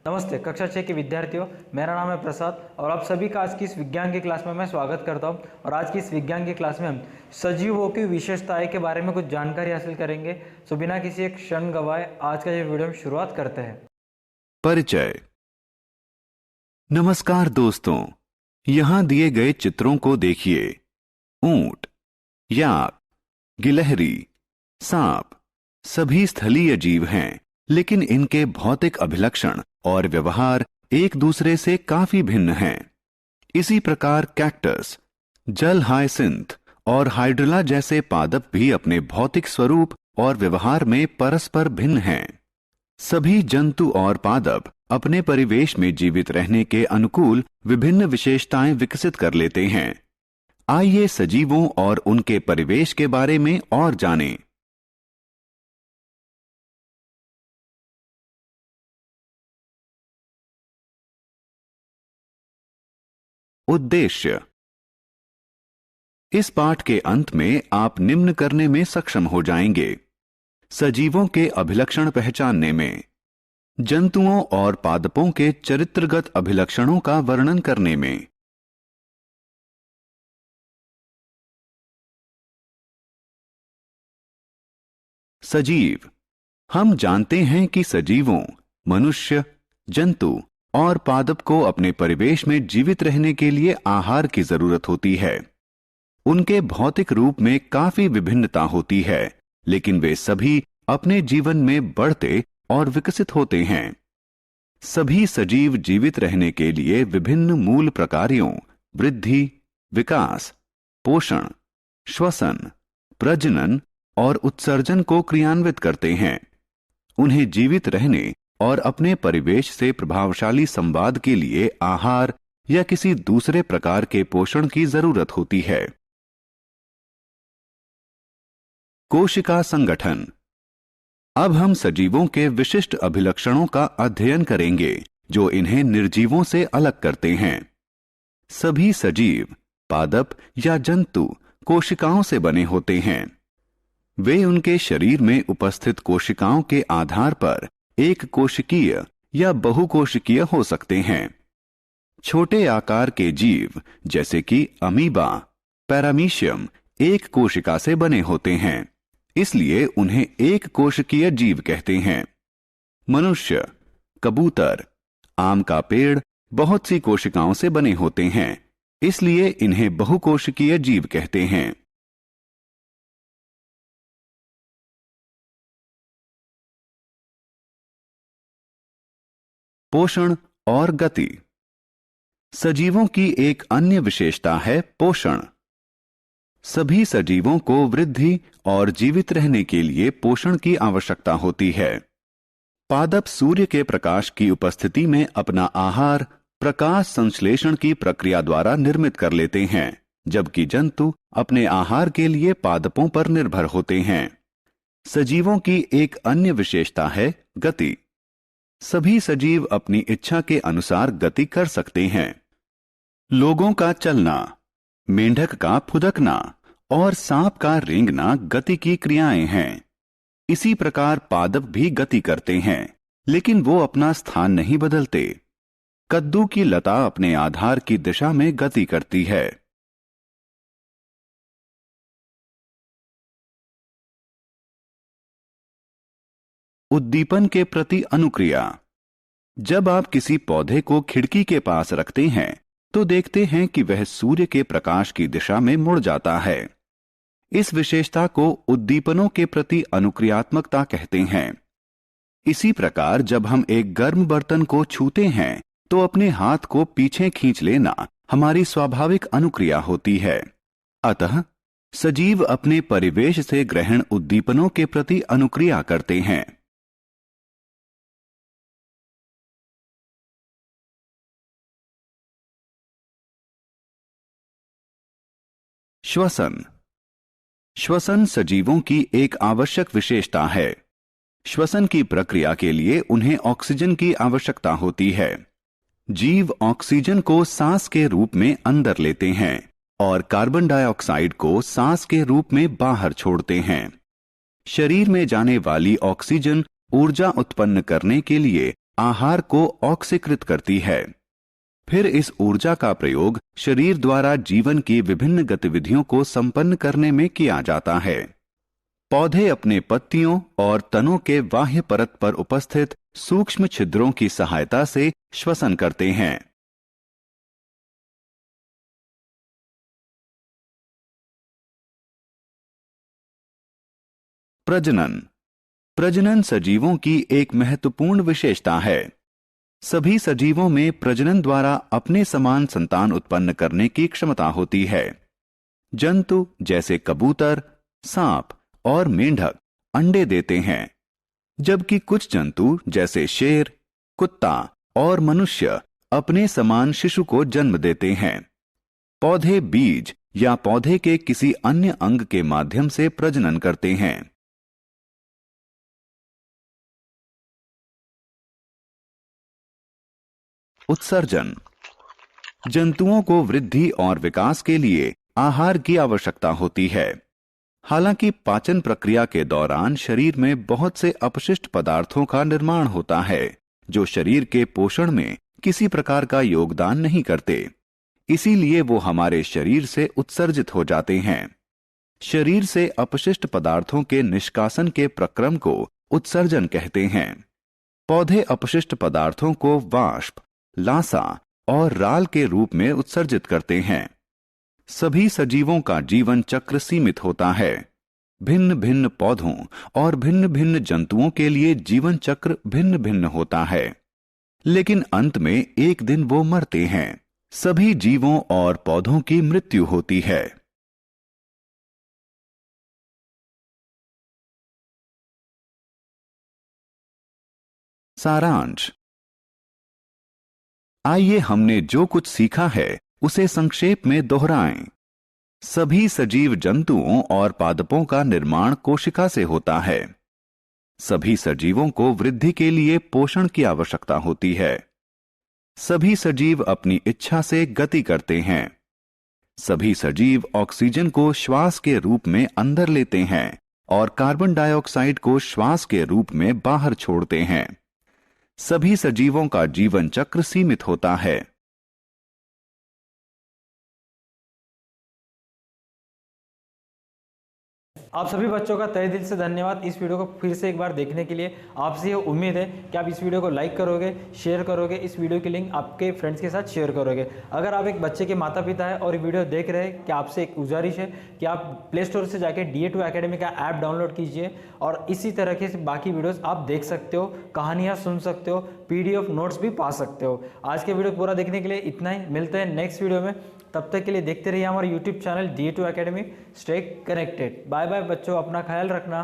नमस्ते कक्षा 6 के विद्यार्थियों, मेरा नाम है प्रसाद और आप सभी का आज की इस विज्ञान की क्लास में मैं स्वागत करता हूं। और आज की इस विज्ञान की क्लास में हम सजीवों की विशेषताएं के बारे में कुछ जानकारी हासिल करेंगे। सो बिना किसी एक क्षण गवाए आज का ये वीडियो हम शुरुआत करते हैं। परिचय। नमस्कार दोस्तों, यहां दिए गए चित्रों को देखिए। ऊंट, याक, गिलहरी, सांप सभी स्थलीय जीव हैं, लेकिन इनके भौतिक अभिलक्षण और व्यवहार एक दूसरे से काफी भिन्न हैं। इसी प्रकार कैक्टस, जल हायसिंथ और हाइड्रिला जैसे पादप भी अपने भौतिक स्वरूप और व्यवहार में परस्पर भिन्न हैं। सभी जंतु और पादप अपने परिवेश में जीवित रहने के अनुकूल विभिन्न विशेषताएं विकसित कर लेते हैं। आइए सजीवों और उनके परिवेश के बारे में और जानें। उद्देश्य। इस पाठ के अंत में आप निम्न करने में सक्षम हो जाएंगे: सजीवों के अभिलक्षण पहचानने में, जंतुओं और पादपों के चरित्रगत अभिलक्षणों का वर्णन करने में। सजीव। हम जानते हैं कि सजीवों, मनुष्य, जंतु और पादप को अपने परिवेश में जीवित रहने के लिए आहार की जरूरत होती है। उनके भौतिक रूप में काफी विभिन्नता होती है, लेकिन वे सभी अपने जीवन में बढ़ते और विकसित होते हैं। सभी सजीव जीवित रहने के लिए विभिन्न मूल प्रकारों वृद्धि, विकास, पोषण, श्वसन, प्रजनन और उत्सर्जन को क्रियान्वित करते हैं। उन्हें जीवित रहने और अपने परिवेश से प्रभावशाली संवाद के लिए आहार या किसी दूसरे प्रकार के पोषण की जरूरत होती है। कोशिका संगठन। अब हम सजीवों के विशिष्ट अभिलक्षणों का अध्ययन करेंगे जो इन्हें निर्जीवों से अलग करते हैं। सभी सजीव, पादप या जंतु कोशिकाओं से बने होते हैं। वे उनके शरीर में उपस्थित कोशिकाओं के आधार पर एक कोशिकीय या बहुकोशिकीय हो सकते हैं। छोटे आकार के जीव जैसे कि अमीबा, पैरामीशियम एक कोशिका से बने होते हैं, इसलिए उन्हें एक कोशिकीय जीव कहते हैं। मनुष्य, कबूतर, आम का पेड़ बहुत सी कोशिकाओं से बने होते हैं, इसलिए इन्हें बहुकोशिकीय जीव कहते हैं। पोषण और गति। सजीवों की एक अन्य विशेषता है पोषण। सभी सजीवों को वृद्धि और जीवित रहने के लिए पोषण की आवश्यकता होती है। पादप सूर्य के प्रकाश की उपस्थिति में अपना आहार प्रकाश संश्लेषण की प्रक्रिया द्वारा निर्मित कर लेते हैं, जबकि जंतु अपने आहार के लिए पादपों पर निर्भर होते हैं। सजीवों की एक अन्य विशेषता है गति। सभी सजीव अपनी इच्छा के अनुसार गति कर सकते हैं। लोगों का चलना, मेंढक का फुदकना और सांप का रेंगना गति की क्रियाएं हैं। इसी प्रकार पादप भी गति करते हैं, लेकिन वो अपना स्थान नहीं बदलते। कद्दू की लता अपने आधार की दिशा में गति करती है। उद्दीपन के प्रति अनुक्रिया। जब आप किसी पौधे को खिड़की के पास रखते हैं तो देखते हैं कि वह सूर्य के प्रकाश की दिशा में मुड़ जाता है। इस विशेषता को उद्दीपनों के प्रति अनुक्रियात्मकता कहते हैं। इसी प्रकार जब हम एक गर्म बर्तन को छूते हैं तो अपने हाथ को पीछे खींच लेना हमारी स्वाभाविक अनुक्रिया होती है। अतः सजीव अपने परिवेश से ग्रहण उद्दीपनों के प्रति अनुक्रिया करते हैं। श्वसन। श्वसन सजीवों की एक आवश्यक विशेषता है। श्वसन की प्रक्रिया के लिए उन्हें ऑक्सीजन की आवश्यकता होती है। जीव ऑक्सीजन को सांस के रूप में अंदर लेते हैं और कार्बन डाइऑक्साइड को सांस के रूप में बाहर छोड़ते हैं। शरीर में जाने वाली ऑक्सीजन ऊर्जा उत्पन्न करने के लिए आहार को ऑक्सीकृत करती है। फिर इस ऊर्जा का प्रयोग शरीर द्वारा जीवन की विभिन्न गतिविधियों को संपन्न करने में किया जाता है। पौधे अपने पत्तियों और तनों के बाह्य परत पर उपस्थित सूक्ष्म छिद्रों की सहायता से श्वसन करते हैं। प्रजनन। प्रजनन सजीवों की एक महत्वपूर्ण विशेषता है। सभी सजीवों में प्रजनन द्वारा अपने समान संतान उत्पन्न करने की क्षमता होती है। जंतु जैसे कबूतर, सांप और मेंढक अंडे देते हैं, जबकि कुछ जंतु जैसे शेर, कुत्ता और मनुष्य अपने समान शिशु को जन्म देते हैं। पौधे बीज या पौधे के किसी अन्य अंग के माध्यम से प्रजनन करते हैं। उत्सर्जन। जंतुओं को वृद्धि और विकास के लिए आहार की आवश्यकता होती है। हालांकि पाचन प्रक्रिया के दौरान शरीर में बहुत से अपशिष्ट पदार्थों का निर्माण होता है, जो शरीर के पोषण में किसी प्रकार का योगदान नहीं करते। इसीलिए वो हमारे शरीर से उत्सर्जित हो जाते हैं। शरीर से अपशिष्ट पदार्थों के निष्कासन के प्रक्रम को उत्सर्जन कहते हैं। पौधे अपशिष्ट पदार्थों को वाष्प, लासा और राल के रूप में उत्सर्जित करते हैं। सभी सजीवों का जीवन चक्र सीमित होता है। भिन्न भिन्न पौधों और भिन्न भिन्न जंतुओं के लिए जीवन चक्र भिन्न भिन्न होता है, लेकिन अंत में एक दिन वो मरते हैं। सभी जीवों और पौधों की मृत्यु होती है। सारांश। आइए हमने जो कुछ सीखा है उसे संक्षेप में दोहराएं। सभी सजीव जंतुओं और पादपों का निर्माण कोशिका से होता है। सभी सजीवों को वृद्धि के लिए पोषण की आवश्यकता होती है। सभी सजीव अपनी इच्छा से गति करते हैं। सभी सजीव ऑक्सीजन को श्वास के रूप में अंदर लेते हैं और कार्बन डाइऑक्साइड को श्वास के रूप में बाहर छोड़ते हैं। सभी सजीवों का जीवन चक्र सीमित होता है। आप सभी बच्चों का तहे दिल से धन्यवाद इस वीडियो को फिर से एक बार देखने के लिए। आपसे ये उम्मीद है कि आप इस वीडियो को लाइक करोगे, शेयर करोगे, इस वीडियो की लिंक आपके फ्रेंड्स के साथ शेयर करोगे। अगर आप एक बच्चे के माता पिता है और ये वीडियो देख रहे हैं, कि आपसे एक गुजारिश है कि आप प्ले स्टोर से जाके DA2 एकेडमी का ऐप डाउनलोड कीजिए और इसी तरह के बाकी वीडियोज़ आप देख सकते हो, कहानियाँ सुन सकते हो, PDF नोट्स भी पा सकते हो। आज के वीडियो पूरा देखने के लिए इतना ही। मिलते हैं नेक्स्ट वीडियो में। तब तक के लिए देखते रहिए हमारा YouTube channel DA2 academy. Stay connected. Bye bye बच्चों, अपना ख्याल रखना।